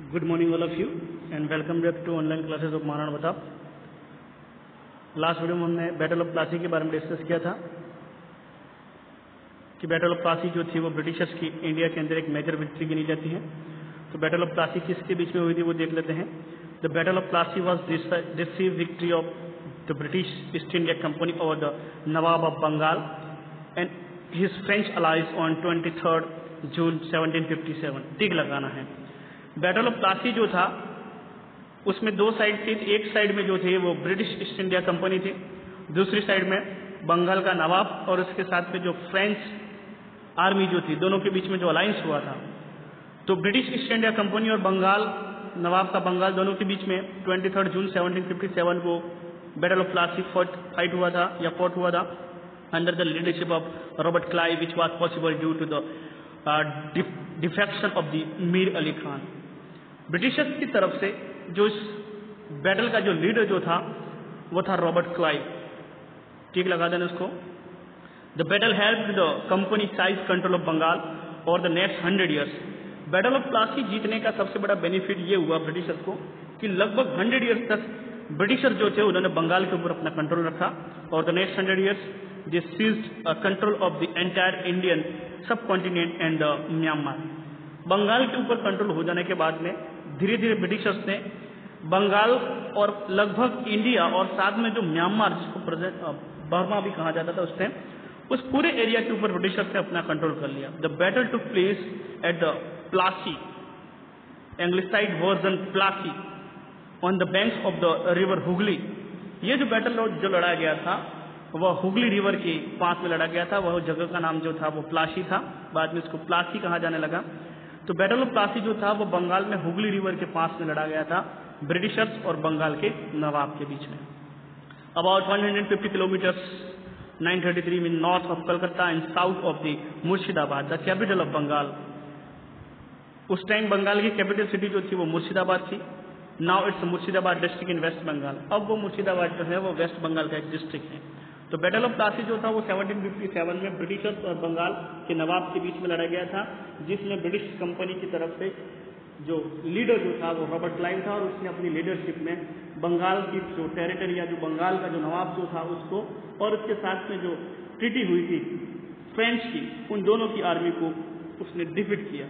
Good morning all of you and welcome back to online classes of Maharana Pratap. Last video में हमने battle of Plassey के बारे में discuss किया था कि बैटल ऑफ प्लासी जो थी वो ब्रिटिशर्स की इंडिया के अंदर एक मेजर विक्ट्री गिनी जाती है। तो बैटल ऑफ प्लासी किसके बीच में हुई थी वो देख लेते हैं। The battle of Plassey was decisive victory of the British East India Company over the nawab of Bengal and his French allies on 23 June 1757। Tick लगाना है। बैटल ऑफ प्लासी जो था उसमें दो साइड थी। एक साइड में जो थे वो ब्रिटिश ईस्ट इंडिया कंपनी थी, दूसरी साइड में बंगाल का नवाब और उसके साथ में जो फ्रेंच आर्मी जो थी, दोनों के बीच में जो अलायंस हुआ था। तो ब्रिटिश ईस्ट इंडिया कंपनी और बंगाल नवाब का बंगाल दोनों के बीच में 23 जून 1757 को बैटल ऑफ प्लासी फाइट हुआ था या फॉट हुआ था under the leadership of Robert Clive, which was possible due to the defection of the Mir Ali Khan. Britishers की तरफ से जो इस बैटल का जो लीडर जो था वो था रॉबर्ट क्लाइव। ठीक लगा देना उसको। The battle helped the company seize control of Bengal और the next 100 years. Battle of Plassey जीतने का सबसे बड़ा बेनिफिट ये हुआ ब्रिटिशर्स को कि लगभग 100 ईयर्स तक ब्रिटिशर्स जो थे उन्होंने बंगाल के ऊपर अपना कंट्रोल रखा और the next 100 years they seized control of the entire Indian subcontinent and Myanmar. Bengal के ऊपर कंट्रोल हो जाने के बाद में धीरे धीरे ब्रिटिशर्स ने बंगाल और लगभग इंडिया और साथ में जो म्यांमार, जिसको प्रेजेंट बर्मा भी कहा जाता था उस टाइम, उस पूरे एरिया के ऊपर ब्रिटिशर्स ने अपना कंट्रोल कर लिया। The battle took place at the Plassey, anglicised version Plassey, on the banks of the river Hooghly. ये जो बैटल जो लड़ा गया था वह हुगली रिवर के पास में लड़ा गया था। वह जगह का नाम जो था वो प्लासी था, बाद में इसको प्लासी कहा जाने लगा। तो बैटल ऑफ प्लासी जो था वो बंगाल में हुगली रिवर के पास में लड़ा गया था ब्रिटिशर्स और बंगाल के नवाब के बीच में। About 150 kilometres 933 mean north of Calcutta and south of the Murshidabad, the capital of Bengal. उस टाइम बंगाल की कैपिटल सिटी जो थी वो मुर्शिदाबाद थी। Now it's Murshidabad district in West Bengal. अब वो मुर्शिदाबाद जो है वो वेस्ट बंगाल का एक डिस्ट्रिक्ट है। तो बैटल ऑफ प्लासी जो था वो 1757 में ब्रिटिशर्स और बंगाल के नवाब के बीच में लड़ा गया था, जिसमें ब्रिटिश कंपनी की तरफ से जो लीडर जो था वो रॉबर्ट क्लाइव था और उसने अपनी लीडरशिप में बंगाल की जो टेरिटरी या जो बंगाल का जो नवाब जो था उसको और उसके साथ में जो ट्रीटी हुई थी फ्रेंच की, उन दोनों की आर्मी को उसने डिफीट किया।